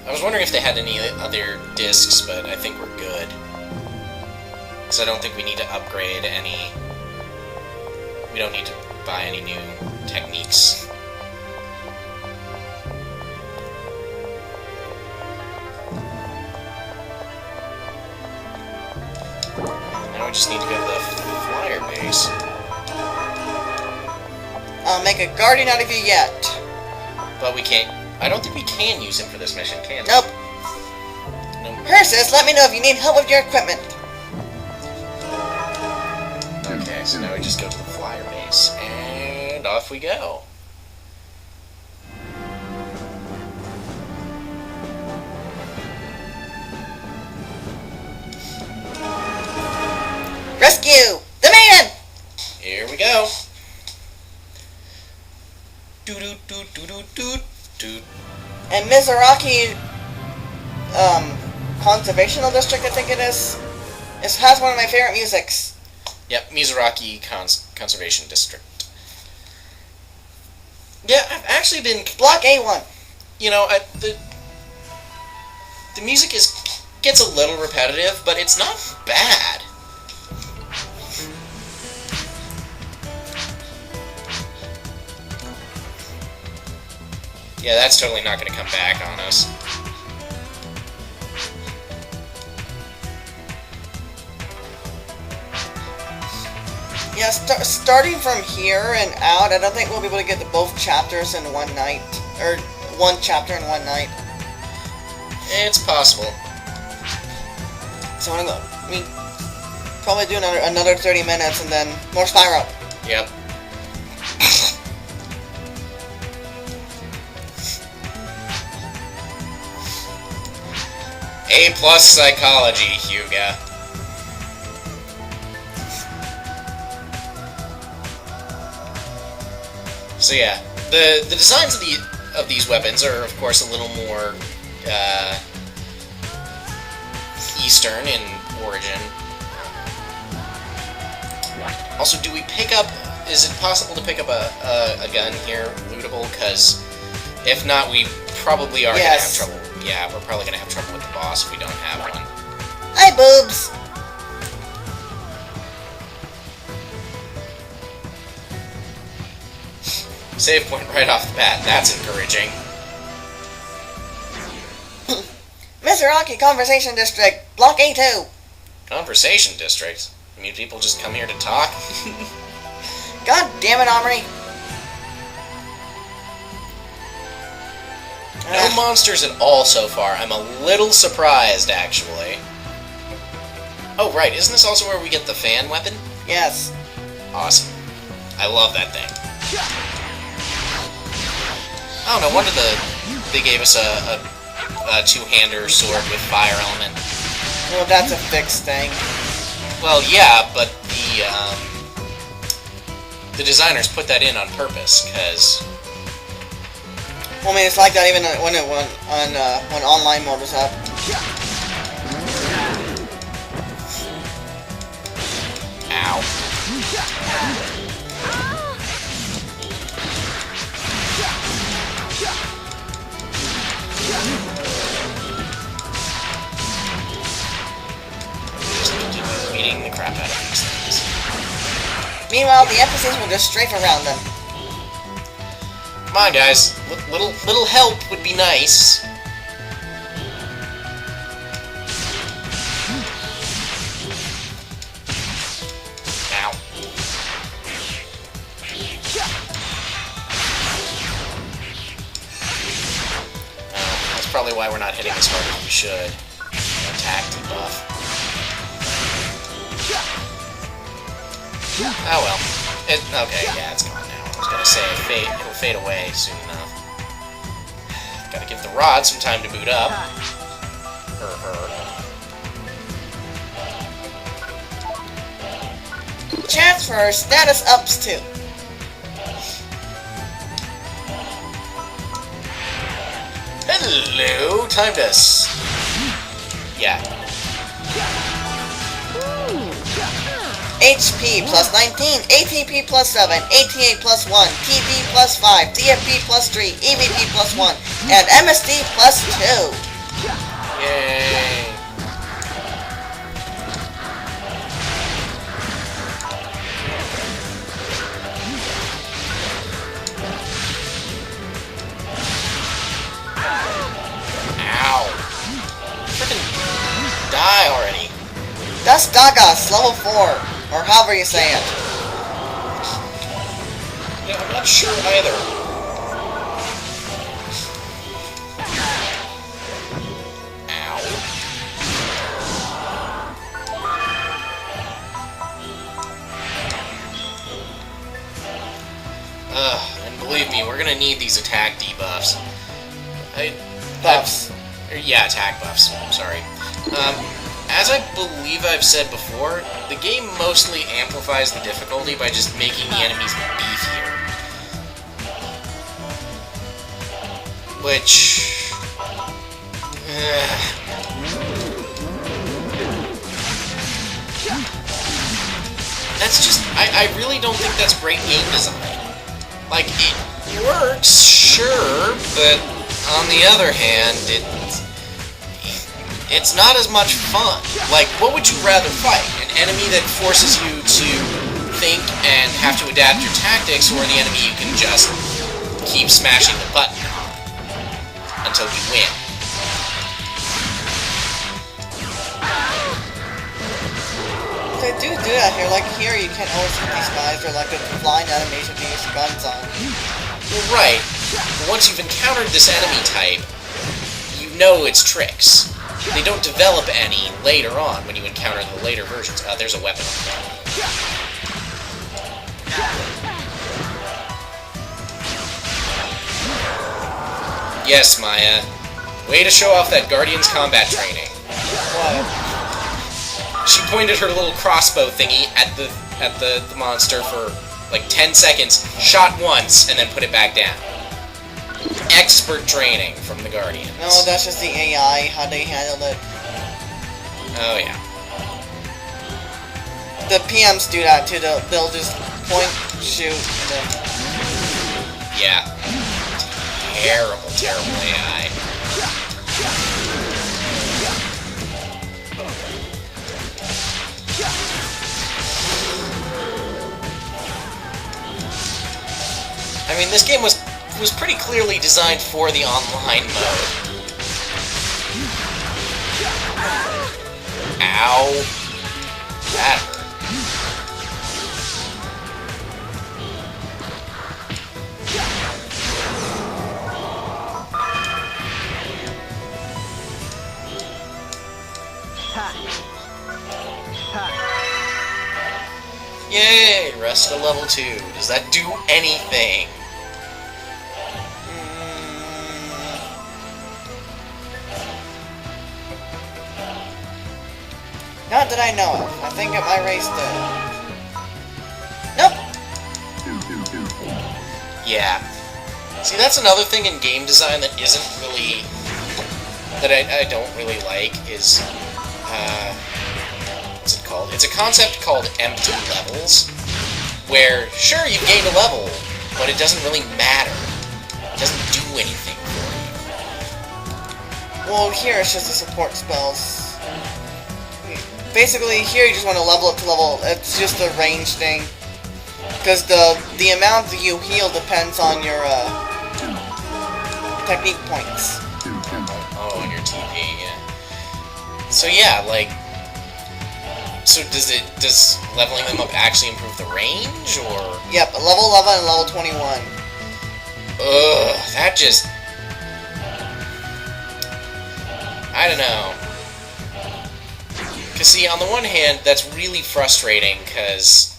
I was wondering if they had any other discs, but I think we're good. Because I don't think we need to upgrade any... We don't need to buy any new techniques. Now we just need to go to the flyer base. I'll make a guardian out of you yet. But we can't... I don't think we can use him for this mission, can we? Nope. Nope. Persis, let me know if you need help with your equipment. Okay, so now we just go to the flyer base, and off we go. Rescue! The man! Here we go. Doo-doo-doo-doo-doo-doo-doo. And Mizuraki, Conservational District, I think it is. It has one of my favorite musics. Yep, Mizuraki Conservation District. Yeah, I've actually been... Block A1. You know, the music gets a little repetitive, but it's not bad. Yeah, that's totally not going to come back on us. Yeah, starting from here and out, I don't think we'll be able to get to both chapters in one night. Or one chapter in one night. It's possible. So I'm gonna go. I mean, probably do another 30 minutes and then more Spyro. Yep. A+ psychology, Hyuga. So yeah, the designs of these weapons are of course a little more Eastern in origin. Also, do we pick up? Is it possible to pick up a gun here, lootable? Because if not, we probably are gonna have trouble. Yeah, we're probably gonna have trouble with the boss if we don't have one. Hi, boobs! Save point right off the bat. That's encouraging. Mizuraki Conversation District, Block A2. Conversation district? I mean, people just come here to talk? God damn it, Omri. No monsters at all so far. I'm a little surprised, actually. Oh, right. Isn't this also where we get the fan weapon? Yes. Awesome. I love that thing. Oh, no wonder they gave us a two-hander sword with fire element. Well, that's a fixed thing. Well, yeah, but the designers put that in on purpose, because... Well, I mean, it's like that even when online mode was up. Ow. Just beating the crap out of these things. Meanwhile, the NPCs will just strafe around them. Come on, guys. Little help would be nice. Ow. That's probably why we're not hitting as hard as we should. Attack debuff. Oh well. Okay, yeah, it's gone now. I was gonna say it'll fade away soon enough. Gotta give the rod some time to boot up. Transfer status ups to. Hello, time to yeah. HP plus 19, ATP plus 7, ATA plus 1, TP plus 5, TFP plus 3, EVP plus 1, and MSD plus 2. Yay! Ow! Frickin' die already! That's Dagas, level 4, or however you say it. Yeah, I'm not sure either. Ow. And believe me, we're gonna need these attack debuffs. Buffs. Yeah, attack buffs. I'm sorry. As I believe I've said before, the game mostly amplifies the difficulty by just making the enemies beefier. Which... that's just... I really don't think that's great game design. Like, it works, sure, but on the other hand, it's not as much fun. Like, what would you rather fight? An enemy that forces you to think and have to adapt your tactics, or the enemy you can just keep smashing the button on until you win? They do that here. Like here, you can't always hit these guys, or like a flying animation to use guns on. Well, right. But once you've encountered this enemy type, you know its tricks. They don't develop any later on when you encounter the later versions. There's a weapon. Yes, Maya. Way to show off that Guardian's combat training. What? She pointed her little crossbow thingy at the monster for like 10 seconds, shot once, and then put it back down. Expert training from the Guardians. No, that's just the AI, how they handle it. Oh, yeah. The PMs do that too, they'll just point, shoot, and then... Yeah. Terrible, terrible AI. I mean, this game was pretty clearly designed for the online mode. Ow. That hurt. Yay! Rest of level 2. Does that do anything? Not that I know of. I think it might raise the... Nope! Yeah. See, that's another thing in game design that isn't really... that I don't really like, is... what's it called? It's a concept called empty levels, where, sure, you gained a level, but it doesn't really matter. It doesn't do anything for you. Well, here it's just the support spells. Basically, here you just want to level up to level... It's just a range thing. Because the amount that you heal depends on your, technique points. Oh, on your TP, yeah. So yeah, like... So does leveling them up actually improve the range, or...? Yep, level 11 and level 21. Ugh, that just... I don't know. Because, see, on the one hand, that's really frustrating, because...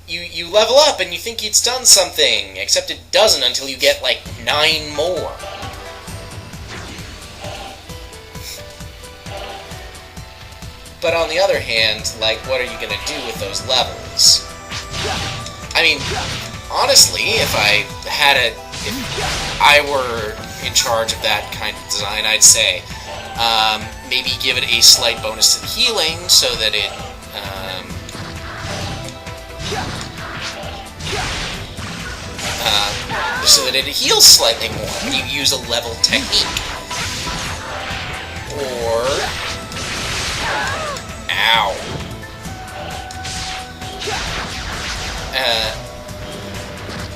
You level up and you think it's done something, except it doesn't until you get, like, 9 more. But on the other hand, like, what are you gonna do with those levels? I mean, honestly, if I were in charge of that kind of design, I'd say, maybe give it a slight bonus to the healing, so that it, heals slightly more when you use a level technique. Or... Ow.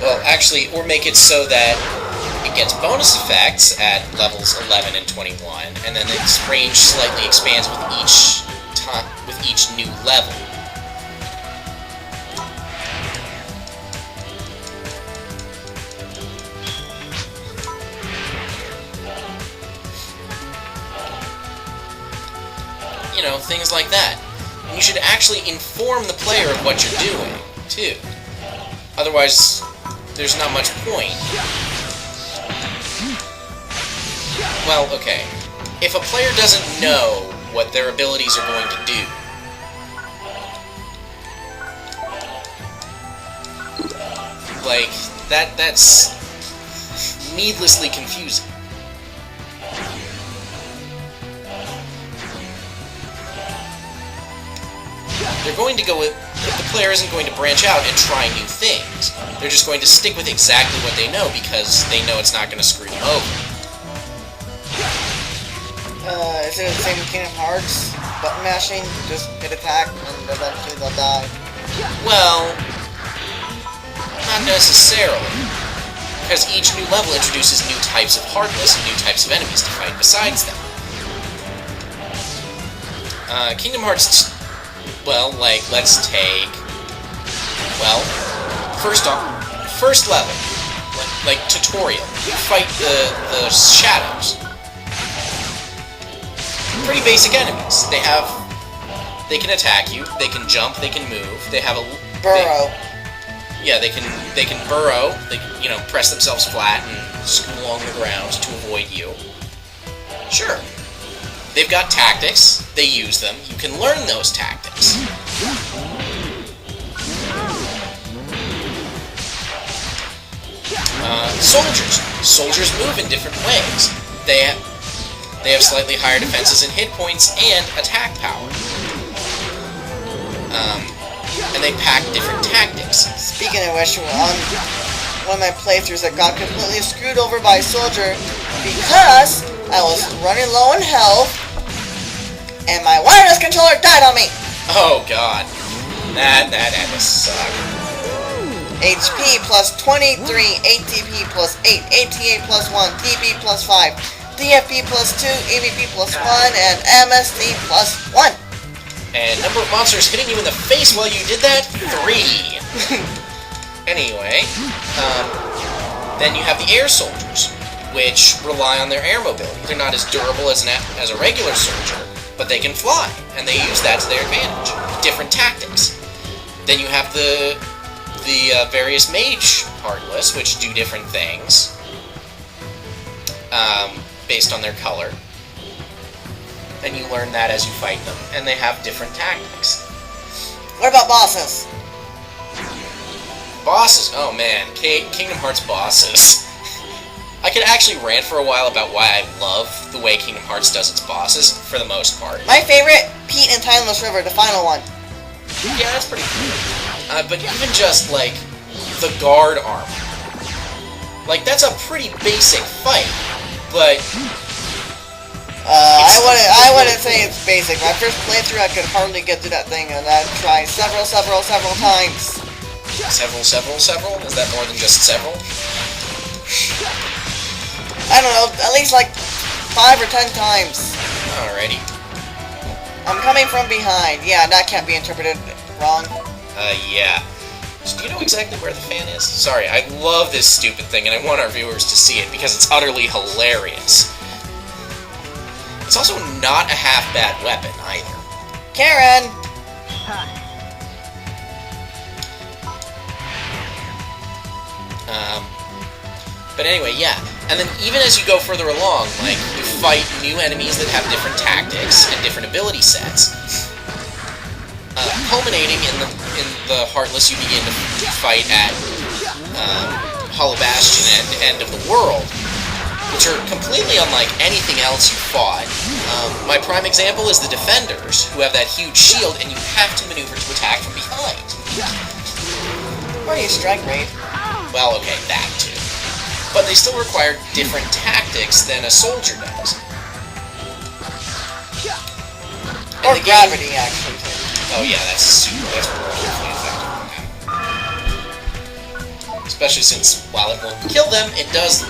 Well, actually, or make it so that it gets bonus effects at levels 11 and 21, and then its range slightly expands with each new level. You know, things like that. And you should actually inform the player of what you're doing, too. Otherwise, there's not much point. Well, okay. If a player doesn't know what their abilities are going to do, like, that's needlessly confusing. They're going to go with... The player isn't going to branch out and try new things. They're just going to stick with exactly what they know because they know it's not going to screw them over. Is it the same with Kingdom Hearts? Button mashing? Just hit attack and eventually they'll die? Well, not necessarily. Because each new level introduces new types of Heartless and new types of enemies to fight besides them. Kingdom Hearts... Well, like, let's take... Well, first level. Like, tutorial. You fight the shadows. Pretty basic enemies. They can attack you, they can jump, they can move, they have a... Burrow. They can burrow, they can, you know, press themselves flat and scoot along the ground to avoid you. Sure. They've got tactics, they use them, you can learn those tactics. Soldiers. Soldiers move in different ways. They have slightly higher defenses and hit points and attack power. And they pack different tactics. Speaking of which, on one of my playthroughs I got completely screwed over by a soldier because I was running low on health and my wireless controller died on me! Oh god. That had to suck. HP plus 23, ATP plus 8, ATA plus 1, TP plus 5, DFP plus 2, EVP plus 1, and MSD plus 1. And number of monsters hitting you in the face while you did that? 3. Anyway, then you have the air soldiers, which rely on their air mobility. They're not as durable as a regular soldier, but they can fly, and they use that to their advantage. Different tactics. Then you have the various mage Heartless, which do different things based on their color. And you learn that as you fight them, and they have different tactics. What about bosses? Bosses? Oh man, Kingdom Hearts bosses. I could actually rant for a while about why I love the way Kingdom Hearts does its bosses, for the most part. My favorite, Pete and Timeless River, the final one. Yeah, that's pretty cool. But even just, like, the guard armor. Like, that's a pretty basic fight, but... I wouldn't say it's basic. My first playthrough, I could hardly get through that thing, and I'd try several times. Several? Is that more than just several? I don't know, at least like 5 or 10 times. Alrighty. I'm coming from behind. Yeah, that can't be interpreted wrong. Yeah. So do you know exactly where the fan is? Sorry, I love this stupid thing, and I want our viewers to see it, because it's utterly hilarious. It's also not a half-bad weapon, either. Karen! But anyway, yeah. And then even as you go further along, like, you fight new enemies that have different tactics and different ability sets. Culminating in the Heartless, you begin to fight at Hollow Bastion and End of the World, which are completely unlike anything else you fought. My prime example is the Defenders, who have that huge shield, and you have to maneuver to attack from behind. Or you strike rate. Well, okay, that too. But they still require different tactics than a soldier does. Or gravity, actually. Oh yeah, that's wonderfully effective. Especially since, while it won't kill them, it does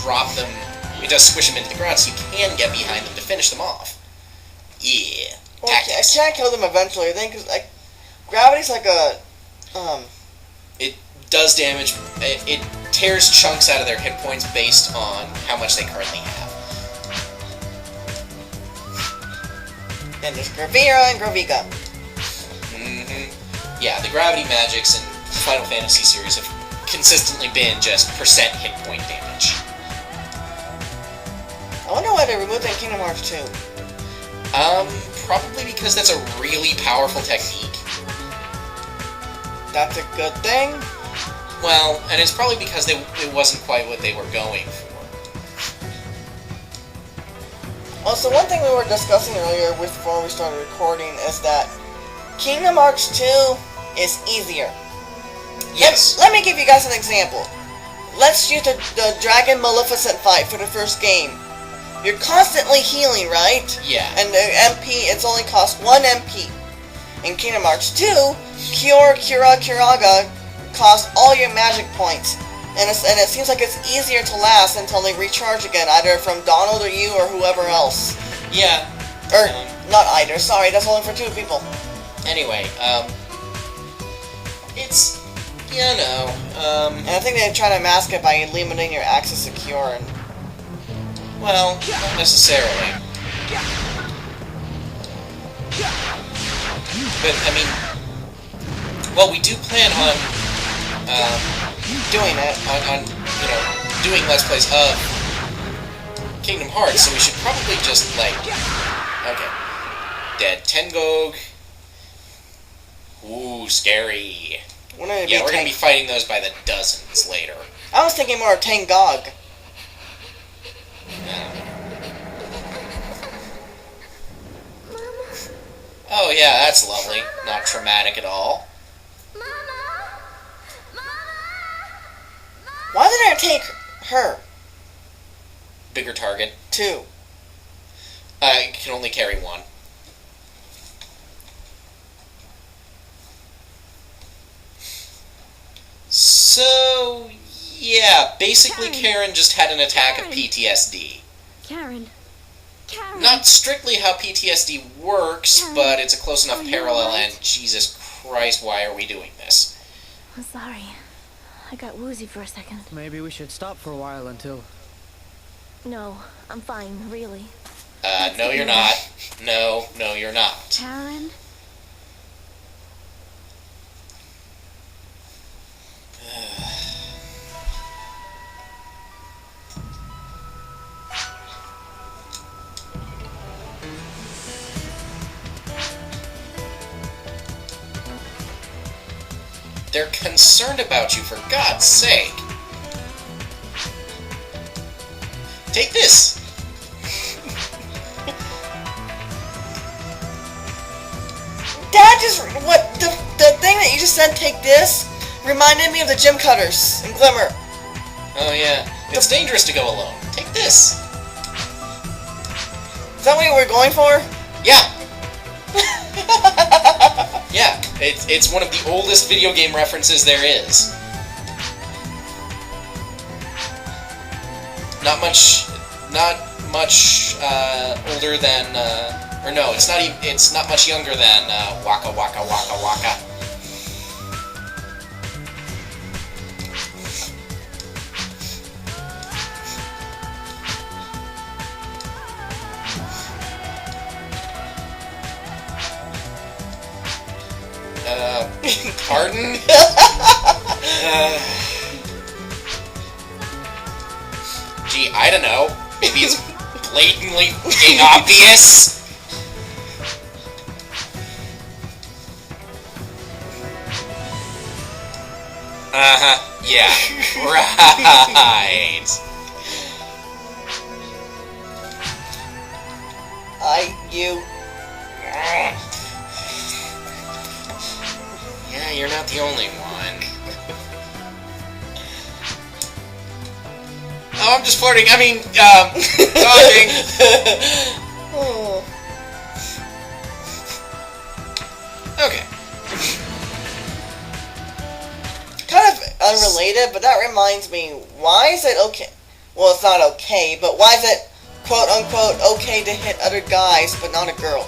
drop them, it does squish them into the ground, so you can get behind them to finish them off. Yeah. Well, I can't kill them eventually, I think, because like, gravity's like a, It does damage, it tears chunks out of their hit points based on how much they currently have. And there's Gravira and Graviga. Yeah, the gravity magics in the Final Fantasy series have consistently been just percent hit point damage. I wonder why they removed that in Kingdom Hearts 2. Probably because that's a really powerful technique. That's a good thing? Well, and it's probably because it wasn't quite what they were going for. Also, one thing we were discussing earlier before we started recording is that Kingdom Hearts 2 is easier. Yes. Let me give you guys an example. Let's use the Dragon Maleficent fight for the first game. You're constantly healing, right? Yeah. And the MP, it's only cost 1 MP. In Kingdom Hearts 2, Curaga cost all your magic points. And it seems like it's easier to last until they recharge again, either from Donald or you or whoever else. Yeah. Or, not either, sorry, that's only for 2 people. Anyway, it's, and I think they try to mask it by limiting your access to Cure, and... well, not necessarily. But, I mean, well, we do plan on, doing it. on doing Let's Plays of Kingdom Hearts, so we should probably just, like, okay. Dead Tengog. Ooh, scary. Yeah, we're gonna be fighting those by the dozens later. I was thinking more of Tangog. Oh yeah, that's lovely. Not traumatic at all. Why did I take her? Bigger target. 2. I can only carry 1. So, yeah, basically Karen just had an attack of PTSD. Karen. Not strictly how PTSD works, but it's a close enough parallel, and Jesus Christ, why are we doing this? I'm sorry. I got woozy for a second. Maybe we should stop for a while until... No, I'm fine, really. No you're not. No, you're not. Karen? They're concerned about you, for God's sake. Take this! Dad just... what... the thing that you just said, take this, reminded me of the gym cutters in Glimmer. Oh yeah. It's dangerous to go alone. Take this! Is that what you were going for? Yeah! Yeah, it's one of the oldest video game references there is. Not much older than, or no, it's not much younger than Waka Waka Waka Waka. Pardon? Gee, I don't know. Maybe it's blatantly fucking obvious. Yeah. Right. You... Yeah, you're not the only one. Oh, I'm just flirting. I mean, talking. Oh. unrelated, but that reminds me, why is it okay? Well, it's not okay, but why is it quote-unquote okay to hit other guys, but not a girl?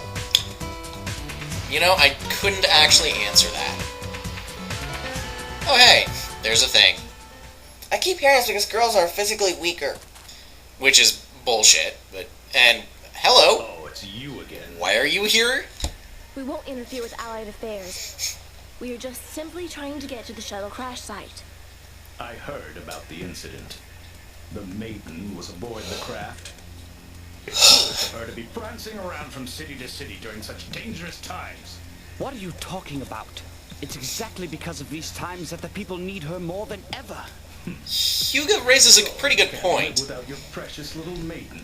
You know, I couldn't actually answer that. Oh hey, there's a thing. I keep hearing it's because girls are physically weaker. Which is bullshit, but... And, hello! Oh, it's you again. Why are you here? We won't interfere with Allied affairs. We are just simply trying to get to the shuttle crash site. I heard about the incident. The maiden was aboard the craft. It's foolish of her to be prancing around from city to city during such dangerous times. What are you talking about? It's exactly because of these times that the people need her more than ever. Hugo raises a pretty good Can't point. live without your precious little maiden.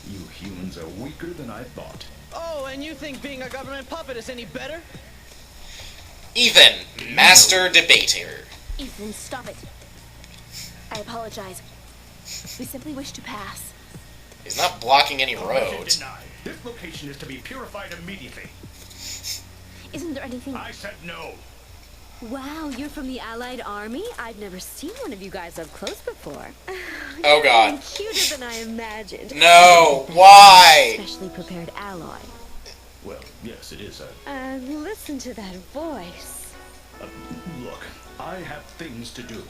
You humans are weaker than I thought. Oh, and you think being a government puppet is any better? Ethan, master debater. Ethan, stop it. I apologize. We simply wish to pass. He's not blocking any I can roads. deny. This location is to be purified immediately. Isn't there anything... I said no. Wow, you're from the Allied Army? I've never seen one of you guys up close before. Oh god. You're cuter than I imagined. No, why? Specially prepared alloy. Well, yes, it is a... Listen to that voice. Look, I have things to do.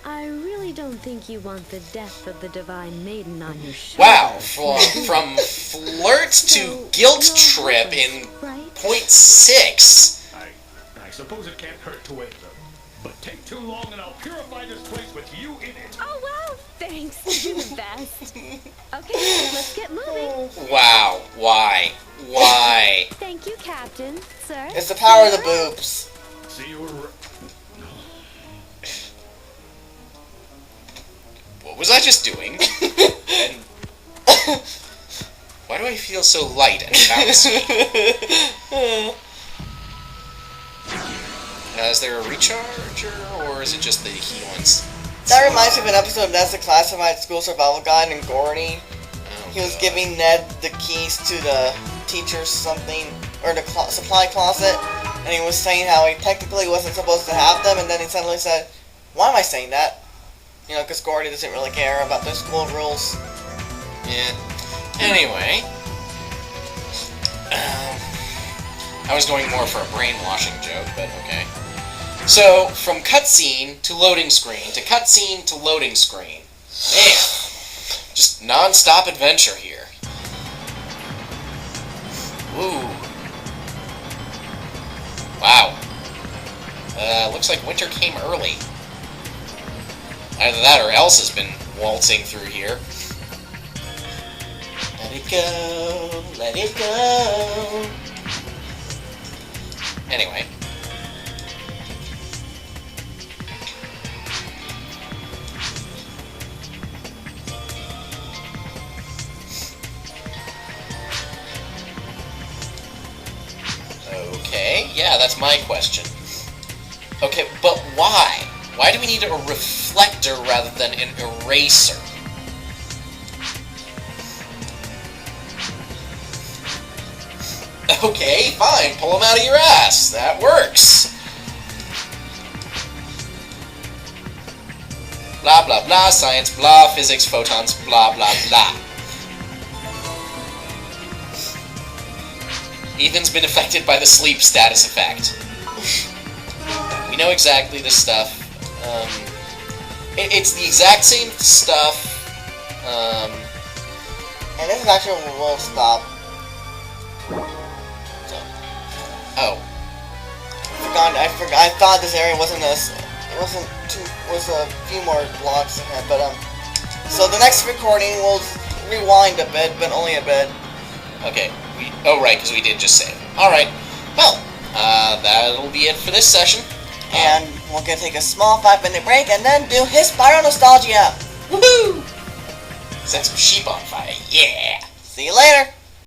I really don't think you want the death of the Divine Maiden on your shoulders. Wow, from flirt to guilt trip in Right? 0.6. I suppose it can't hurt to wait, though. But take too long and I'll purify this place with you in it. Oh, wow, thanks. You're the best. Okay, let's get moving. Wow, why? Why? Thank you, Captain. Sir? It's the power of the boobs. See you around. What was I just doing? And why do I feel so light and bouncy? Is there a recharger, or is it just the healings? That reminds me of an episode of Ned's the Classified School Survival Guide in Gordy. Oh, He was God. giving Ned the keys to the teacher's something, or the supply closet, and he was saying how he technically wasn't supposed to have them, and then he suddenly said, why am I saying that? You know, because Gordy doesn't really care about the school rules. Yeah. Anyway. I was going more for a brainwashing joke, but okay. So, from cutscene to loading screen, to cutscene to loading screen. Man, just non-stop adventure here. Ooh. Wow. Looks like winter came early. Either that or else has been waltzing through here. Let it go, let it go. Anyway. Okay, yeah, that's my question. Okay, but why? Why do we need a reflector rather than an eraser? Okay, fine, pull them out of your ass. That works. Blah, blah, blah, science, blah, physics, photons, blah, blah, blah. Ethan's been affected by the sleep status effect. We know exactly this stuff. It's the exact same stuff. And this is actually where we'll stop. Oh. I forgot. I thought this area wasn't as. It wasn't too. Was a few more blocks ahead, but So the next recording we'll rewind a bit, but only a bit. Okay. Oh right, because we did just save. All right. Well, that'll be it for this session. And we're gonna take a small 5-minute break and then do his Spyro Nostalgia. Woohoo! Set some sheep on fire. Yeah. See you later.